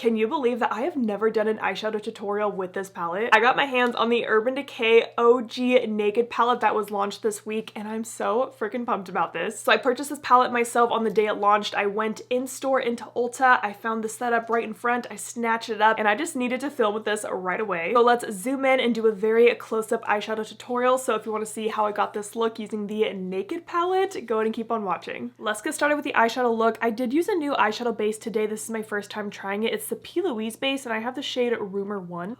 Can you believe that I have never done an eyeshadow tutorial with this palette? I got my hands on the Urban Decay OG Naked palette that was launched this week, and I'm so freaking pumped about this. So I purchased this palette myself on the day it launched. I went in store into Ulta. I found the setup right in front. I snatched it up, and I just needed to film with this right away. So let's zoom in and do a very close-up eyeshadow tutorial. So if you want to see how I got this look using the Naked palette, go ahead and keep on watching. Let's get started with the eyeshadow look. I did use a new eyeshadow base today. This is my first time trying it. It's the P. Louise base, and I have the shade Rumor 1.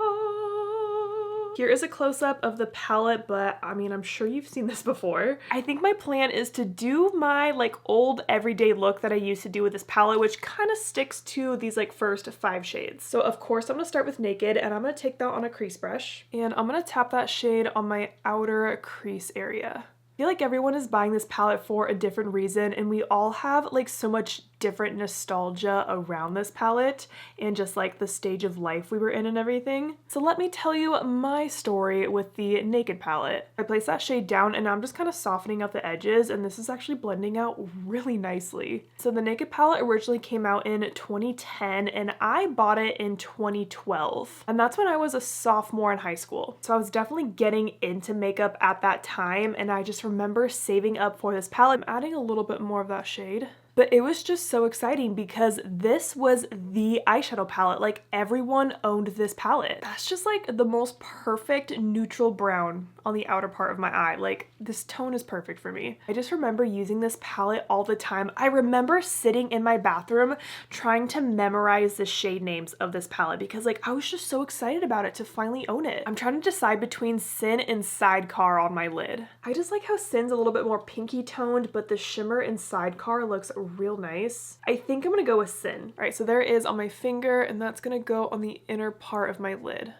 Here is a close-up of the palette, but I mean, I'm sure you've seen this before. I think my plan is to do my like old everyday look that I used to do with this palette, which kind of sticks to these like first 5 shades. So of course I'm gonna start with Naked, and I'm gonna take that on a crease brush, and I'm gonna tap that shade on my outer crease area. I feel like everyone is buying this palette for a different reason, and we all have like so much different nostalgia around this palette and just like the stage of life we were in and everything. So let me tell you my story with the Naked palette. I placed that shade down, and I'm just kind of softening out the edges, and this is actually blending out really nicely. So the Naked palette originally came out in 2010, and I bought it in 2012. And that's when I was a sophomore in high school. So I was definitely getting into makeup at that time, and I just remember saving up for this palette. I'm adding a little bit more of that shade. But it was just so exciting because this was the eyeshadow palette. Like, everyone owned this palette. That's just like the most perfect neutral brown on the outer part of my eye. Like, this tone is perfect for me. I just remember using this palette all the time. I remember sitting in my bathroom trying to memorize the shade names of this palette because like I was just so excited about it to finally own it. I'm trying to decide between Sin and Sidecar on my lid. I just like how Sin's a little bit more pinky toned, but the shimmer in Sidecar looks real nice. I think I'm gonna go with Sin. All right, so there it is on my finger, and that's gonna go on the inner part of my lid.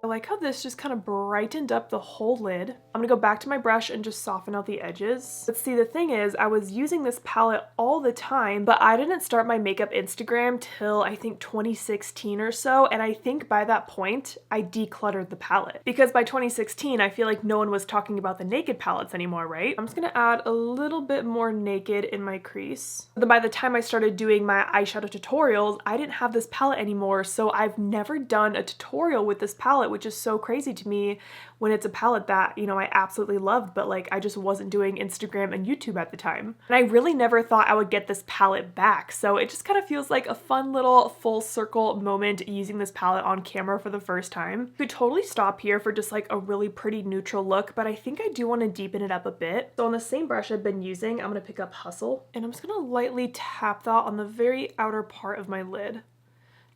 I like how this just kind of brightened up the whole lid. I'm gonna go back to my brush and just soften out the edges. But see, the thing is, I was using this palette all the time, but I didn't start my makeup Instagram till I think 2016 or so, and I think by that point, I decluttered the palette. Because by 2016, I feel like no one was talking about the Naked palettes anymore, right? I'm just gonna add a little bit more Naked in my crease. Then by the time I started doing my eyeshadow tutorials, I didn't have this palette anymore, so I've never done a tutorial with this palette, which is so crazy to me when it's a palette that, you know, I absolutely loved, but like I just wasn't doing Instagram and YouTube at the time. And I really never thought I would get this palette back, so it just kind of feels like a fun little full circle moment using this palette on camera for the first time. You could totally stop here for just like a really pretty neutral look, but I think I do want to deepen it up a bit. So on the same brush I've been using, I'm going to pick up Hustle, and I'm just going to lightly tap that on the very outer part of my lid,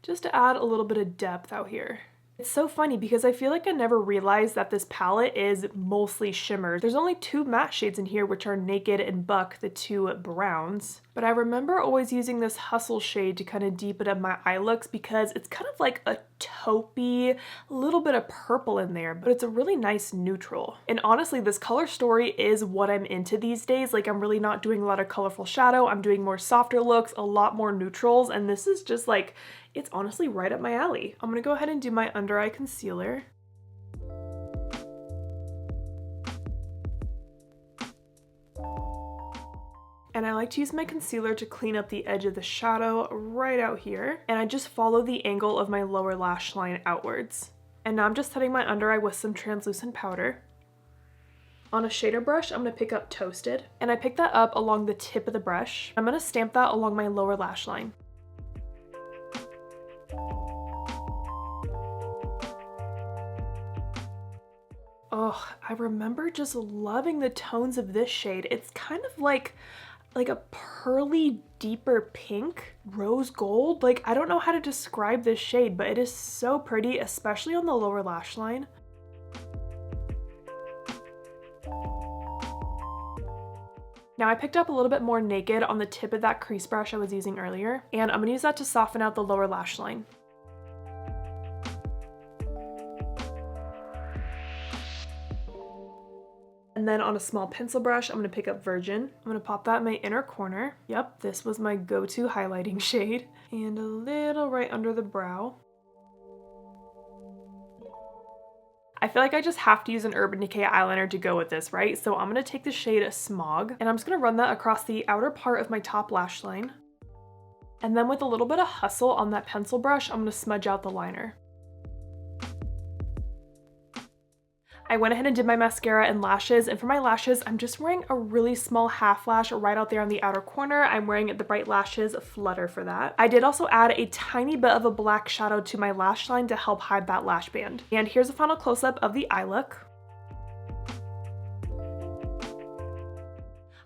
just to add a little bit of depth out here. It's so funny because I feel like I never realized that this palette is mostly shimmers. There's only 2 matte shades in here, which are Naked and Buck, the 2 browns. But I remember always using this Hustle shade to kind of deepen up my eye looks because it's kind of like a taupey, little bit of purple in there, but it's a really nice neutral. And honestly, this color story is what I'm into these days. Like, I'm really not doing a lot of colorful shadow. I'm doing more softer looks, a lot more neutrals, and this is just like, it's honestly right up my alley. I'm gonna go ahead and do my under eye concealer. And I like to use my concealer to clean up the edge of the shadow right out here. And I just follow the angle of my lower lash line outwards. And now I'm just setting my under eye with some translucent powder. On a shader brush, I'm gonna pick up Toasted. And I pick that up along the tip of the brush. I'm gonna stamp that along my lower lash line. Oh, I remember just loving the tones of this shade. It's kind of like a pearly, deeper pink, rose gold. Like, I don't know how to describe this shade, but it is so pretty, especially on the lower lash line. Now I picked up a little bit more Naked on the tip of that crease brush I was using earlier, and I'm gonna use that to soften out the lower lash line. And then on a small pencil brush, I'm going to pick up Virgin. I'm going to pop that in my inner corner. Yep, this was my go-to highlighting shade. And a little right under the brow. I feel like I just have to use an Urban Decay eyeliner to go with this, right? So I'm gonna take the shade Smog, and I'm just gonna run that across the outer part of my top lash line. And then with a little bit of hustle on that pencil brush, I'm gonna smudge out the liner. I went ahead and did my mascara and lashes, and for my lashes, I'm just wearing a really small half lash right out there on the outer corner. I'm wearing the Bright Lashes Flutter for that. I did also add a tiny bit of a black shadow to my lash line to help hide that lash band. And here's a final close-up of the eye look.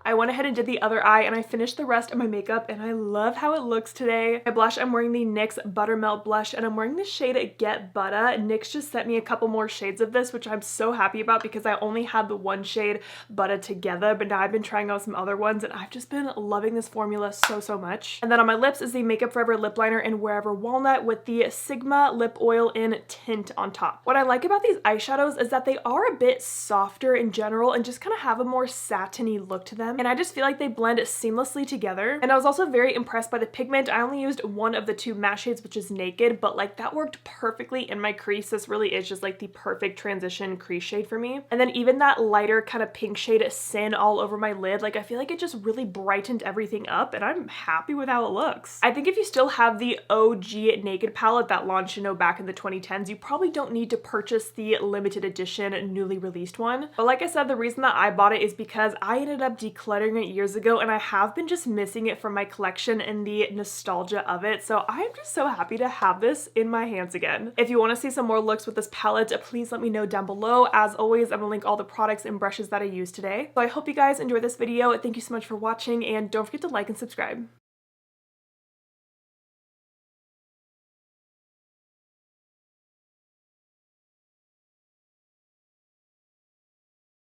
I went ahead and did the other eye, and I finished the rest of my makeup, and I love how it looks today. My blush, I'm wearing the NYX Buttermelt blush, and I'm wearing the shade Get Butta. NYX just sent me a couple more shades of this, which I'm so happy about because I only had the one shade Butta together, but now I've been trying out some other ones, and I've just been loving this formula so much. And then on my lips is the Makeup Forever lip liner in Wherever Walnut with the Sigma lip oil in tint on top. What I like about these eyeshadows is that they are a bit softer in general and just kind of have a more satiny look to them. And I just feel like they blend seamlessly together. And I was also very impressed by the pigment. I only used one of the two matte shades, which is Naked, but like that worked perfectly in my crease. This really is just like the perfect transition crease shade for me. And then even that lighter kind of pink shade Sin all over my lid, like I feel like it just really brightened everything up, and I'm happy with how it looks. I think if you still have the OG Naked palette that launched, you know, back in the 2010s, you probably don't need to purchase the limited edition newly released one. But like I said, the reason that I bought it is because I ended up decluttering it years ago, and I have been just missing it from my collection and the nostalgia of it. So I'm just so happy to have this in my hands again. If you want to see some more looks with this palette, please let me know down below. As always, I'm gonna link all the products and brushes that I used today. So I hope you guys enjoyed this video. Thank you so much for watching, and don't forget to like and subscribe.